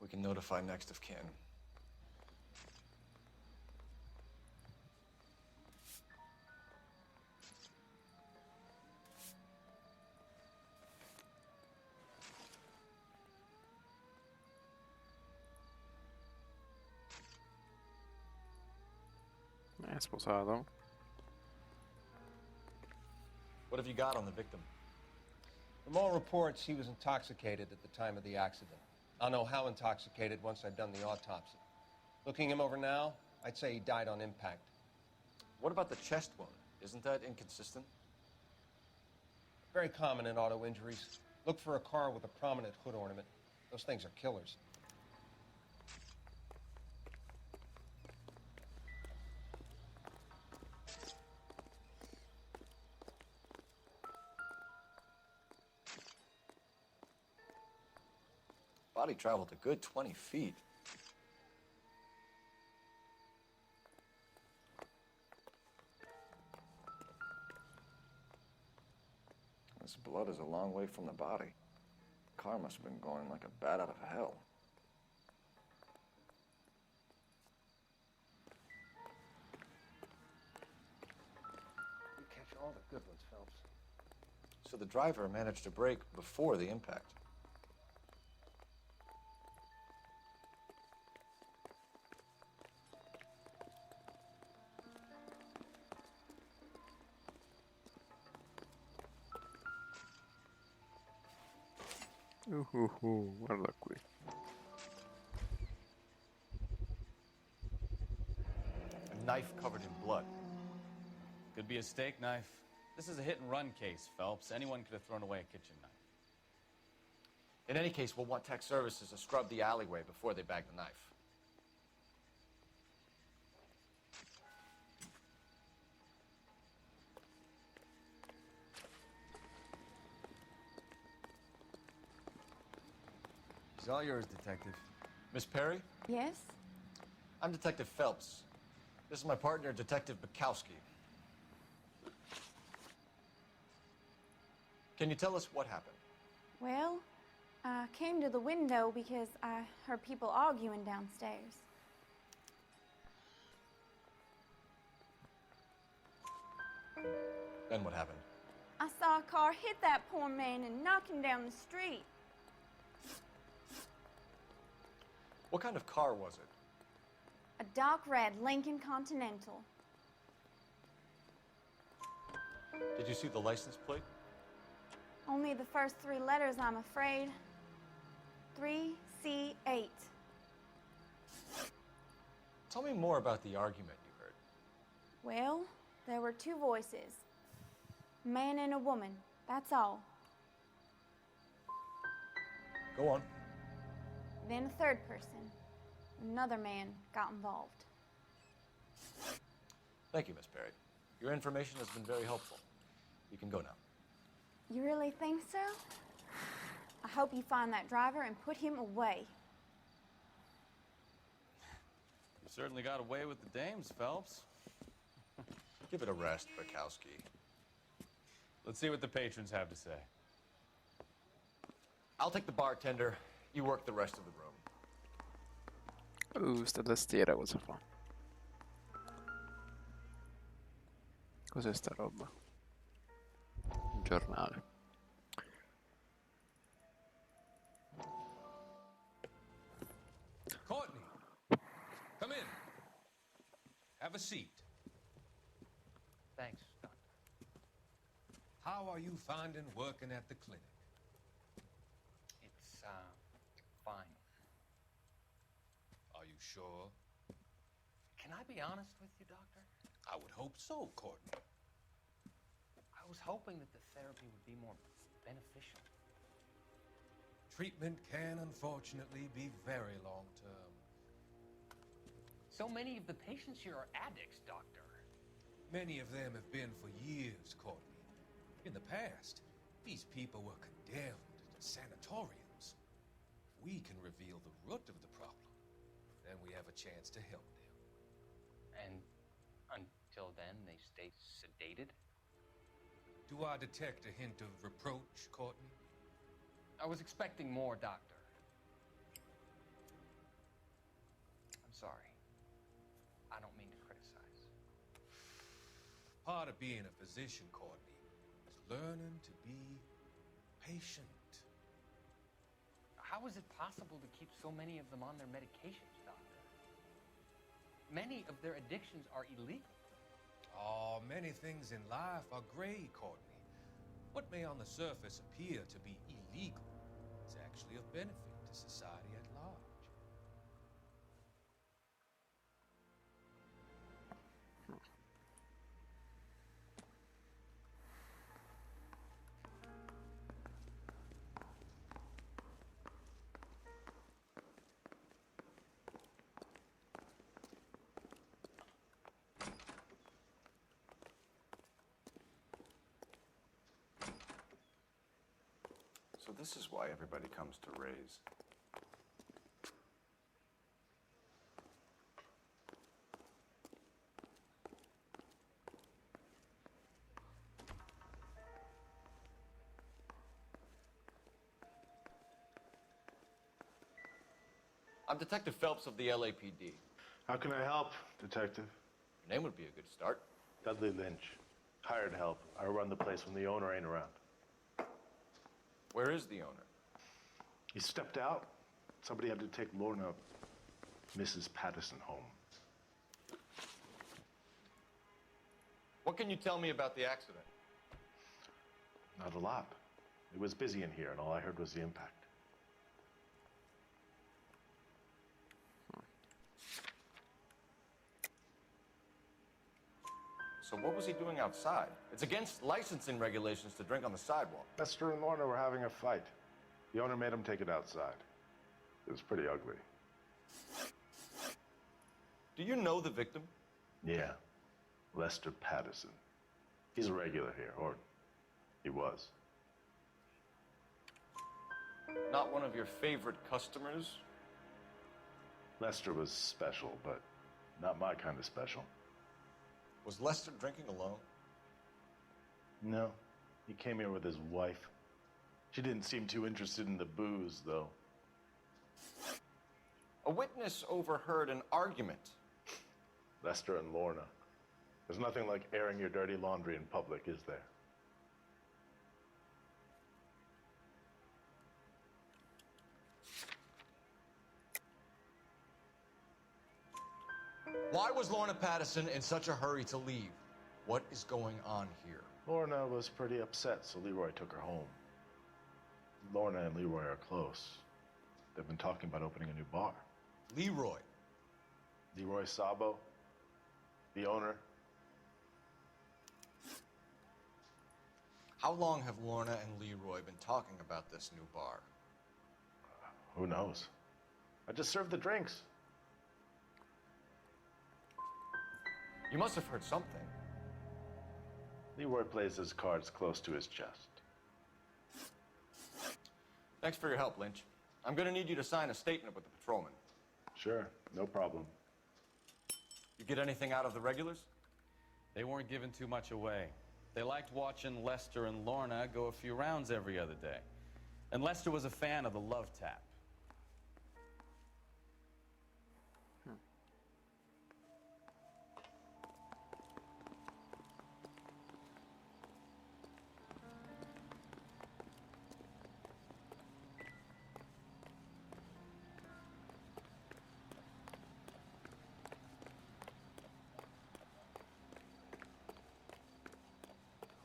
Speaker 4: We can notify next of kin.
Speaker 1: È sposato.
Speaker 4: What have you got on the victim?
Speaker 8: From all reports, he was intoxicated at the time of the accident. I'll know how intoxicated once I've done the autopsy. Looking him over now, I'd say he died on impact.
Speaker 4: What about the chest wound? Isn't that inconsistent?
Speaker 8: Very common in auto injuries. Look for a car with a prominent hood ornament. Those things are killers.
Speaker 4: Body traveled a good 20 feet. This blood is a long way from the body. The car must have been going like a bat out of hell.
Speaker 8: You catch all the good ones, Phelps.
Speaker 4: So the driver managed to brake before the impact.
Speaker 1: Guarda qui.
Speaker 4: A knife covered in blood.
Speaker 5: Could be a steak knife. This is a hit-and-run case, Phelps. Anyone could have thrown away a kitchen knife.
Speaker 4: In any case, we'll want tech services to scrub the alleyway before they bag the knife.
Speaker 21: It's all yours, Detective.
Speaker 4: Miss Perry?
Speaker 22: Yes?
Speaker 4: I'm Detective Phelps. This is my partner, Detective Bukowski.
Speaker 3: Can you tell us what happened?
Speaker 9: Well, I came to the window because I heard people arguing downstairs.
Speaker 3: Then what happened?
Speaker 9: I saw a car hit that poor man and knock him down the street.
Speaker 3: What kind of car was it?
Speaker 9: A dark red Lincoln Continental.
Speaker 3: Did you see the license plate?
Speaker 9: Only the first 3 letters, I'm afraid. 3C8.
Speaker 3: Tell me more about the argument you heard.
Speaker 9: Well, there were 2 voices. A man and a woman, that's all.
Speaker 3: Go on.
Speaker 9: Then a third person. Another man got involved.
Speaker 3: Thank you, Miss Perry. Your information has been very helpful. You can go now.
Speaker 9: You really think so? I hope you find that driver and put him away.
Speaker 5: You certainly got away with the dames, Phelps.
Speaker 3: Give it a rest, Bukowski.
Speaker 5: Let's see what the patrons have to say.
Speaker 3: I'll take the bartender. You work the rest of the room.
Speaker 1: Sta tastiera cosa fa? Cos'è sta roba? Un giornale.
Speaker 12: Courtney, come in. Have a seat.
Speaker 18: Thanks, Doctor.
Speaker 12: How are you finding working at the clinic?
Speaker 18: It's, fine.
Speaker 12: Are you sure?
Speaker 18: Can I be honest with you, Doctor?
Speaker 12: I would hope so, Courtney.
Speaker 18: I was hoping that the therapy would be more beneficial.
Speaker 12: Treatment can unfortunately be very long-term.
Speaker 18: So many of the patients here are addicts, Doctor.
Speaker 12: Many of them have been for years, Courtney. In the past, these people were condemned to sanatoriums. If we can reveal the root of the problem, then we have a chance to help them.
Speaker 18: And until then, they stay sedated?
Speaker 12: Do I detect a hint of reproach, Courtney?
Speaker 18: I was expecting more, Doctor. I'm sorry. I don't mean to criticize.
Speaker 12: Part of being a physician, Courtney, is learning to be patient.
Speaker 18: How is it possible to keep so many of them on their medications, Doctor? Many of their addictions are illegal.
Speaker 12: Oh, many things in life are gray, Courtney. What may on the surface appear to be illegal is actually of benefit to society at large.
Speaker 11: So this is why everybody comes to Ray's.
Speaker 3: I'm Detective Phelps of the LAPD.
Speaker 22: How can I help, Detective?
Speaker 3: Your name would be a good start.
Speaker 22: Dudley Lynch. Hired help. I run the place when the owner ain't around.
Speaker 3: Where is the owner?
Speaker 22: He stepped out. Somebody had to take Lorna, Mrs. Patterson, home.
Speaker 3: What can you tell me about the accident?
Speaker 22: Not a lot. It was busy in here, and all I heard was the impact.
Speaker 3: So what was he doing outside? It's against licensing regulations to drink on the sidewalk.
Speaker 22: Lester and Lorna were having a fight. The owner made him take it outside. It was pretty ugly.
Speaker 3: Do you know the victim?
Speaker 22: Yeah. Lester Patterson. He's a regular here, or he was.
Speaker 3: Not one of your favorite customers?
Speaker 22: Lester was special, but not my kind of special.
Speaker 3: Was Lester drinking alone?
Speaker 22: No. He came here with his wife. She didn't seem too interested in the booze, though.
Speaker 3: A witness overheard an argument.
Speaker 22: Lester and Lorna. There's nothing like airing your dirty laundry in public, is there?
Speaker 3: Why was Lorna Patterson in such a hurry to leave? What is going on here?
Speaker 22: Lorna was pretty upset, so Leroy took her home. Lorna and Leroy are close. They've been talking about opening a new bar.
Speaker 3: Leroy?
Speaker 22: Leroy Sabo, the owner.
Speaker 3: How long have Lorna and Leroy been talking about this new bar?
Speaker 22: Who knows? I just served the drinks.
Speaker 3: You must have heard something.
Speaker 22: Leroy plays his cards close to his chest.
Speaker 3: Thanks for your help, Lynch. I'm gonna need you to sign a statement with the patrolman.
Speaker 22: Sure, no problem.
Speaker 3: You get anything out of the regulars?
Speaker 5: They weren't giving too much away. They liked watching Lester and Lorna go a few rounds every other day. And Lester was a fan of the love tap.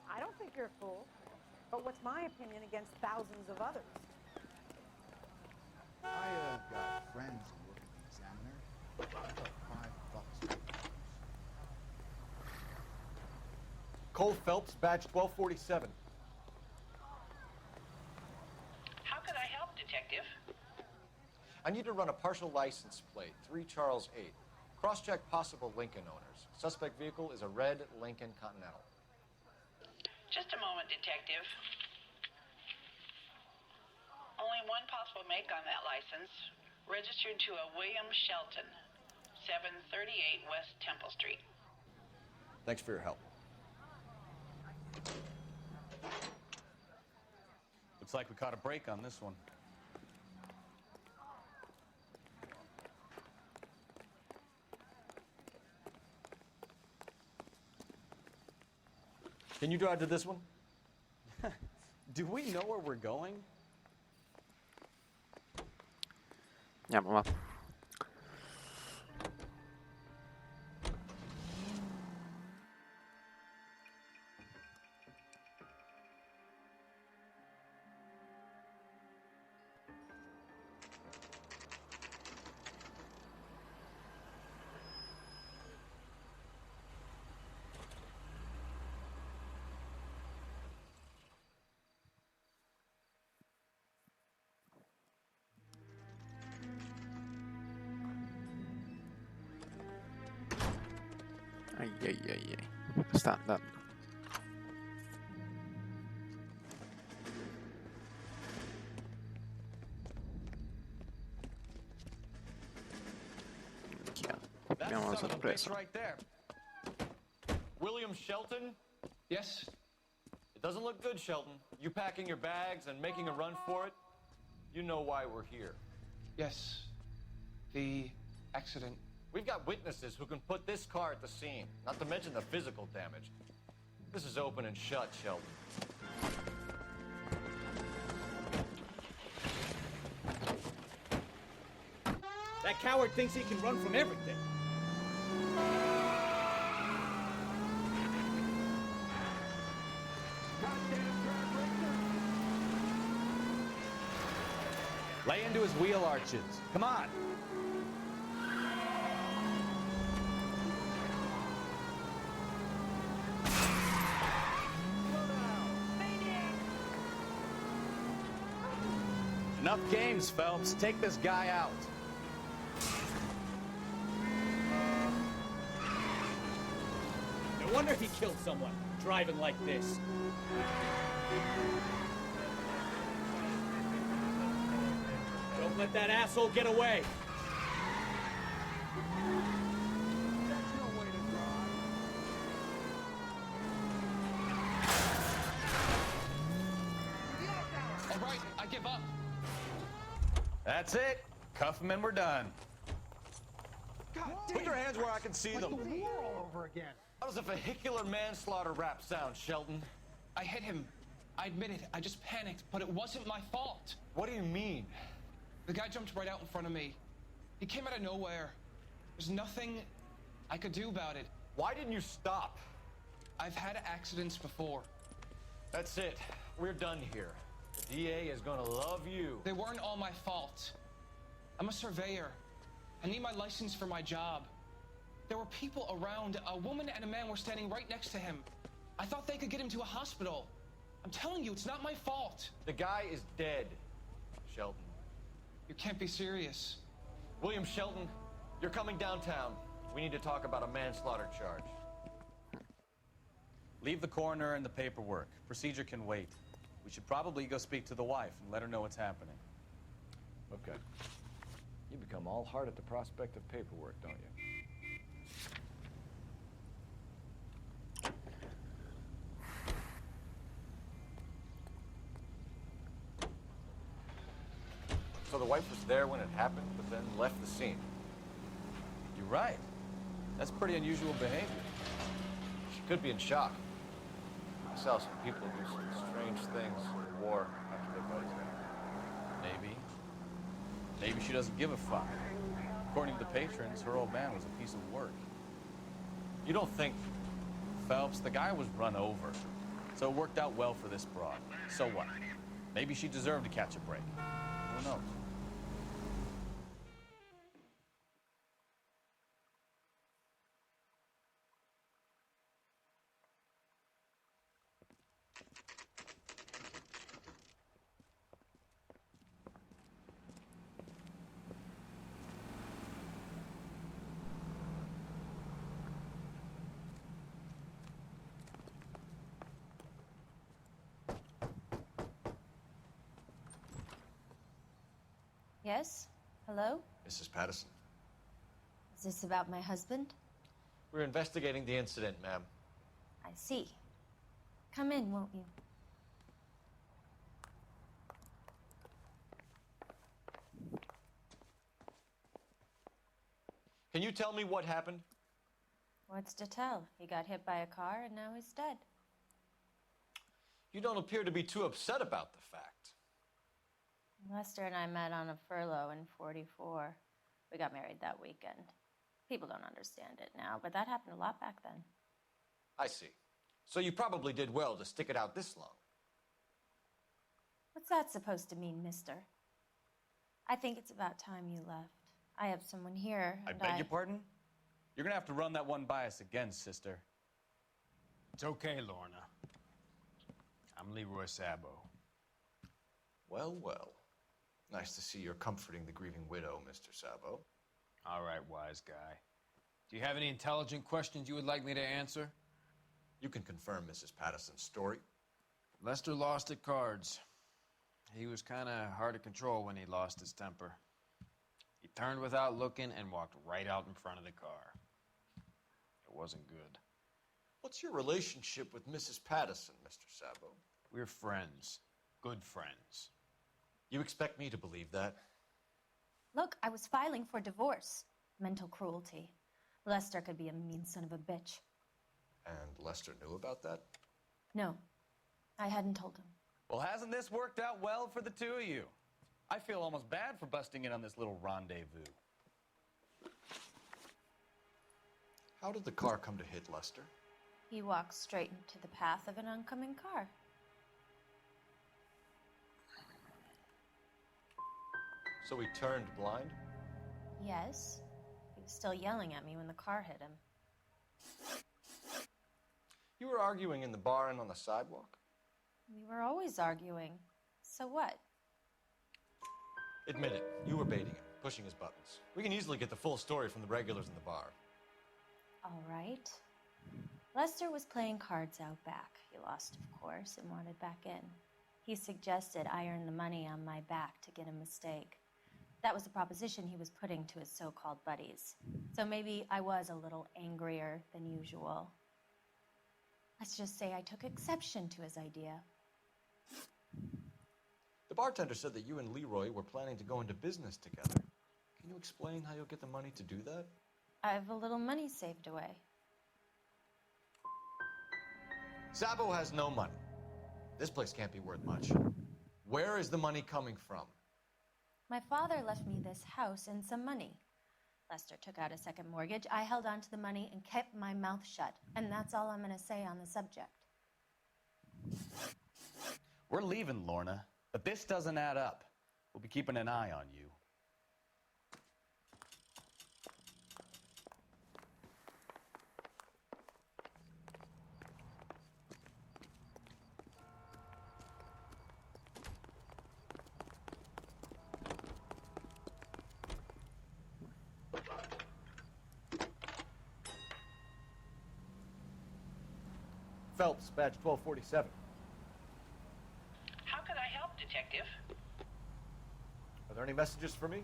Speaker 6: I don't think you're a fool. But what's my opinion against thousands of others?
Speaker 7: I got friends who work at the Examiner. I got $5 for
Speaker 3: Cole Phelps, badge 1247.
Speaker 23: How can I help, Detective?
Speaker 3: I need to run a partial license plate, 3 Charles 8. Cross-check possible Lincoln owners. Suspect vehicle is a red Lincoln Continental.
Speaker 23: Just a moment, Detective. Only one possible make on that license. Registered to a William Shelton, 738 West Temple Street.
Speaker 3: Thanks for your help.
Speaker 5: Looks like we caught a break on this one.
Speaker 3: Can you drive to this one?
Speaker 5: Do we know where we're going?
Speaker 1: Andiamo, va. Ai ai ai ai. Sta andando. Minchia. Abbiamo la sorpresa.
Speaker 3: Right there. William Shelton?
Speaker 18: Yes?
Speaker 3: It doesn't look good, Shelton. You packing your bags and making a run for it? You know why we're here.
Speaker 18: Yes. The accident.
Speaker 3: We've got witnesses who can put this car at the scene, not to mention the physical damage. This is open and shut, Sheldon.
Speaker 16: That coward thinks he can run from everything.
Speaker 5: Lay into his wheel arches. Come on. Enough games, Phelps. Take this guy out.
Speaker 16: No wonder he killed someone, driving like this. Don't let that asshole get away.
Speaker 12: give up.
Speaker 5: That's it. Cuff him and we're done.
Speaker 3: God, put your hands where I can see them.
Speaker 7: The war all over again.
Speaker 3: How does a vehicular manslaughter rap sound, Shelton?
Speaker 12: I hit him. I admit it. I just panicked, but it wasn't my fault.
Speaker 3: What do you mean?
Speaker 12: The guy jumped right out in front of me. He came out of nowhere. There's nothing I could do about it.
Speaker 3: Why didn't you stop?
Speaker 12: I've had accidents before.
Speaker 3: That's it. We're done here. The DA is gonna love you.
Speaker 12: They weren't all my fault. I'm a surveyor. I need my license for my job. There were people around. A woman and a man were standing right next to him. I thought they could get him to a hospital. I'm telling you, it's not my fault.
Speaker 3: The guy is dead, Shelton.
Speaker 12: You can't be serious.
Speaker 3: William Shelton, you're coming downtown. We need to talk about a manslaughter charge.
Speaker 5: Leave the coroner and the paperwork. Procedure can wait. We should probably go speak to the wife and let her know what's happening.
Speaker 3: Okay. You become all heart at the prospect of paperwork, don't you? So the wife was there when it happened, but then left the scene.
Speaker 5: You're right. That's pretty unusual behavior.
Speaker 3: She could be in shock. I saw some people do some strange things in the war after their buddies got killed.
Speaker 5: Maybe. Maybe she doesn't give a fuck. According to the patrons, her old man was a piece of work.
Speaker 3: You don't think...
Speaker 5: Phelps, the guy was run over. So it worked out well for this broad. So what? Maybe she deserved to catch a break. Who knows?
Speaker 10: Yes? Hello?
Speaker 3: Mrs. Patterson.
Speaker 10: Is this about my husband?
Speaker 3: We're investigating the incident, ma'am.
Speaker 10: I see. Come in, won't you?
Speaker 3: Can you tell me what happened?
Speaker 10: What's to tell? He got hit by a car and now he's dead.
Speaker 3: You don't appear to be too upset about the fact.
Speaker 10: Lester and I met on a furlough in '44. We got married that weekend. People don't understand it now, but that happened a lot back then.
Speaker 3: I see. So you probably did well to stick it out this long.
Speaker 10: What's that supposed to mean, mister? I think it's about time you left. I have someone here,
Speaker 5: I
Speaker 10: and
Speaker 5: beg your pardon? You're gonna have to run that one by us again, sister.
Speaker 14: It's okay, Lorna. I'm Leroy Sabo.
Speaker 3: Well, well. Nice to see you're comforting the grieving widow, Mr. Sabo.
Speaker 14: All right, wise guy. Do you have any intelligent questions you would like me to answer?
Speaker 3: You can confirm Mrs. Patterson's story.
Speaker 14: Lester lost at cards. He was kind of hard to control when he lost his temper. He turned without looking and walked right out in front of the car. It wasn't good.
Speaker 3: What's your relationship with Mrs. Patterson, Mr. Sabo?
Speaker 14: We're friends. Good friends.
Speaker 3: You expect me to believe that?
Speaker 10: Look, I was filing for divorce. Mental cruelty. Lester could be a mean son of a bitch.
Speaker 3: And Lester knew about that?
Speaker 10: No, I hadn't told him.
Speaker 5: Well, hasn't this worked out well for the two of you? I feel almost bad for busting in on this little rendezvous.
Speaker 3: How did the car come to hit Lester?
Speaker 10: He walked straight into the path of an oncoming car.
Speaker 3: So he turned blind?
Speaker 10: Yes. He was still yelling at me when the car hit him.
Speaker 3: You were arguing in the bar and on the sidewalk?
Speaker 10: We were always arguing. So what?
Speaker 3: Admit it, you were baiting him, pushing his buttons. We can easily get the full story from the regulars in the bar.
Speaker 10: All right. Lester was playing cards out back. He lost, of course, and wanted back in. He suggested I earn the money on my back to get a mistake. That was the proposition he was putting to his so-called buddies. So maybe I was a little angrier than usual. Let's just say I took exception to his idea.
Speaker 3: The bartender said that you and Leroy were planning to go into business together. Can you explain how you'll get the money to do that?
Speaker 10: I have a little money saved away.
Speaker 3: Sabo has no money. This place can't be worth much. Where is the money coming from?
Speaker 10: My father left me this house and some money. Lester took out a second mortgage. I held on to the money and kept my mouth shut. And that's all I'm going to say on the subject.
Speaker 5: We're leaving, Lorna, but this doesn't add up. We'll be keeping an eye on you.
Speaker 13: Phelps, badge 1247.
Speaker 23: How can I help, Detective?
Speaker 13: Are there any messages for me?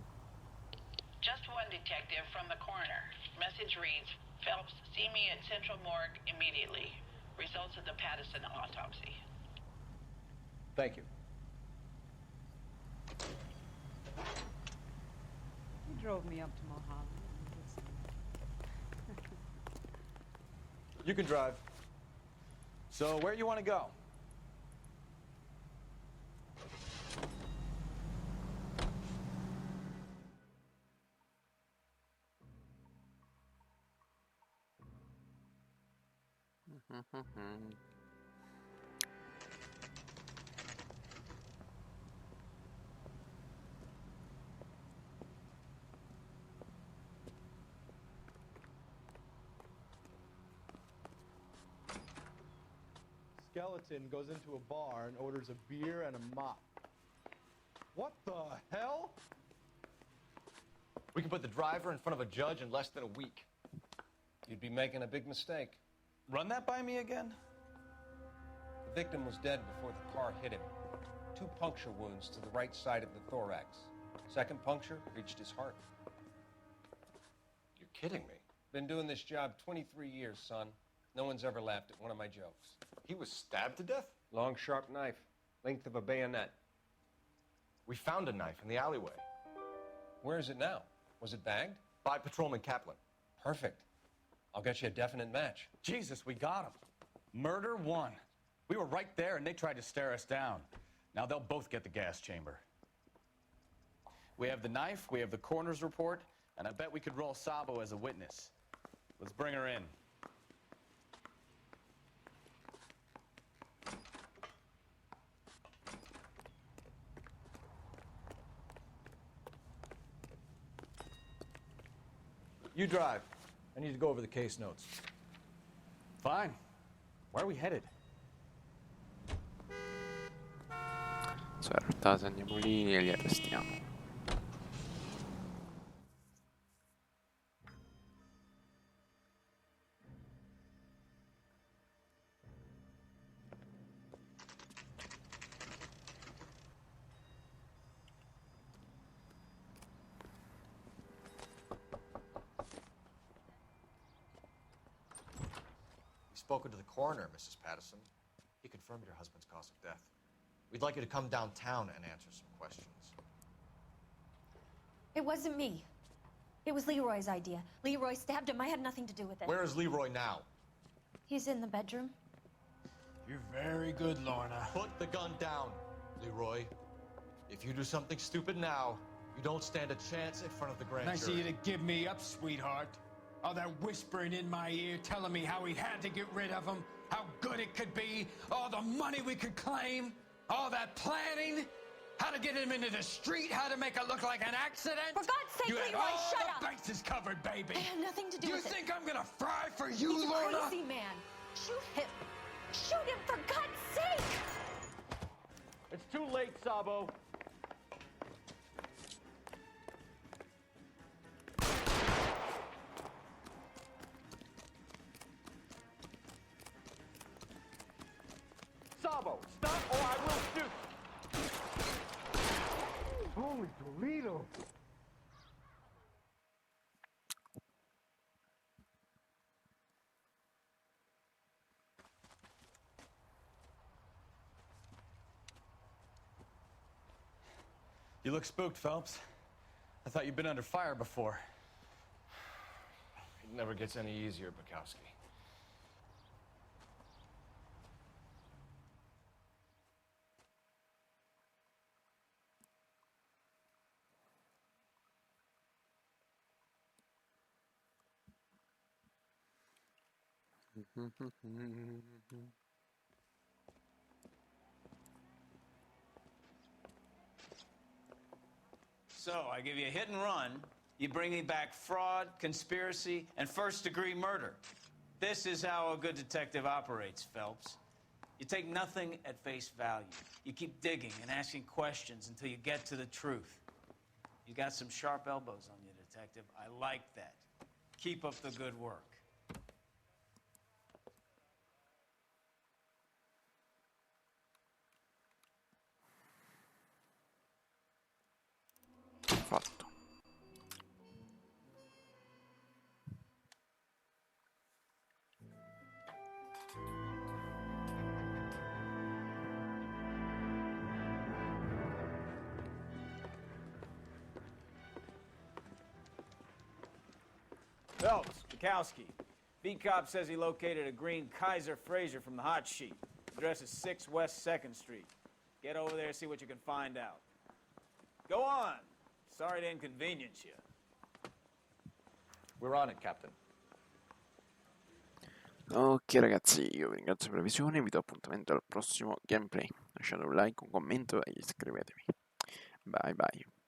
Speaker 23: Just one, Detective, from the coroner. Message reads, Phelps, see me at Central Morgue immediately. Results of the Patterson autopsy.
Speaker 13: Thank you.
Speaker 6: He drove me up to Mojave.
Speaker 16: You can drive. So, where you want to go?
Speaker 13: Skeleton goes into a bar and orders a beer and a mop. What the hell?
Speaker 3: We can put the driver in front of a judge in less than a week.
Speaker 2: You'd be making a big mistake.
Speaker 5: Run that by me again?
Speaker 2: The victim was dead before the car hit him. 2 puncture wounds to the right side of the thorax. Second puncture reached his heart.
Speaker 3: You're kidding me.
Speaker 2: Been doing this job 23 years, son. No one's ever laughed at one of my jokes.
Speaker 3: He was stabbed to death?
Speaker 2: Long, sharp knife. Length of a bayonet.
Speaker 3: We found a knife in the alleyway.
Speaker 2: Where is it now? Was it bagged?
Speaker 3: By Patrolman Kaplan.
Speaker 2: Perfect. I'll get you a definite match.
Speaker 5: Jesus, we got him. Murder 1. We were right there and they tried to stare us down. Now they'll both get the gas chamber. We have the knife, we have the coroner's report, and I bet we could roll Sabo as a witness. Let's bring her in.
Speaker 16: You drive. I need to go over the case notes.
Speaker 5: Fine. Where are we headed?
Speaker 1: So, in realtà se andiamo lì e li arrestiamo.
Speaker 3: Spoken to the coroner, Mrs. Patterson. He confirmed your husband's cause of death. We'd like you to come downtown and answer some questions.
Speaker 10: It wasn't me. It was Leroy's idea. Leroy stabbed him. I had nothing to do with it.
Speaker 3: Where is Leroy now?
Speaker 10: He's in the bedroom.
Speaker 14: You're very good, Lorna.
Speaker 3: Put the gun down, Leroy. If you do something stupid now, you don't stand a chance in front of the grand
Speaker 14: Nice of
Speaker 3: jury.
Speaker 14: you to give me up, sweetheart. All that whispering in my ear telling me how we had to get rid of him, how good it could be, all the money we could claim, all that planning, how to get him into the street, how to make it look like an accident.
Speaker 10: For God's sake,
Speaker 14: you had
Speaker 10: Leroy,
Speaker 14: all
Speaker 10: shut
Speaker 14: the
Speaker 10: up!
Speaker 14: bases covered, baby.
Speaker 10: I had nothing to do
Speaker 14: You
Speaker 10: with it.
Speaker 14: think I'm gonna fry for you,
Speaker 10: He's
Speaker 14: Lorna?
Speaker 10: a crazy man. Shoot him. Shoot him, for God's sake!
Speaker 13: It's too late, Sabo. Sabo, stop or I will shoot! Holy Toledo!
Speaker 3: You look spooked, Phelps. I thought you'd been under fire before.
Speaker 13: It never gets any easier, Bukowski.
Speaker 15: So, I give you a hit and run, you bring me back fraud, conspiracy, and first-degree murder. This is how a good detective operates, Phelps. You take nothing at face value. You keep digging and asking questions until you get to the truth. You got some sharp elbows on you, detective. I like that. Keep up the good work.
Speaker 1: Fatto.
Speaker 16: Phelps, Bukowski. Beat cop says he located a green Kaiser Fraser from the hot sheet. Address is 6 West 2nd Street. Get over there, see what you can find out. Go on. Sorry to inconvenience you.
Speaker 4: We're on it, Captain.
Speaker 1: Ok ragazzi, io vi ringrazio per la visione, vi do appuntamento al prossimo gameplay. Lasciate un like, un commento e iscrivetevi. Bye bye.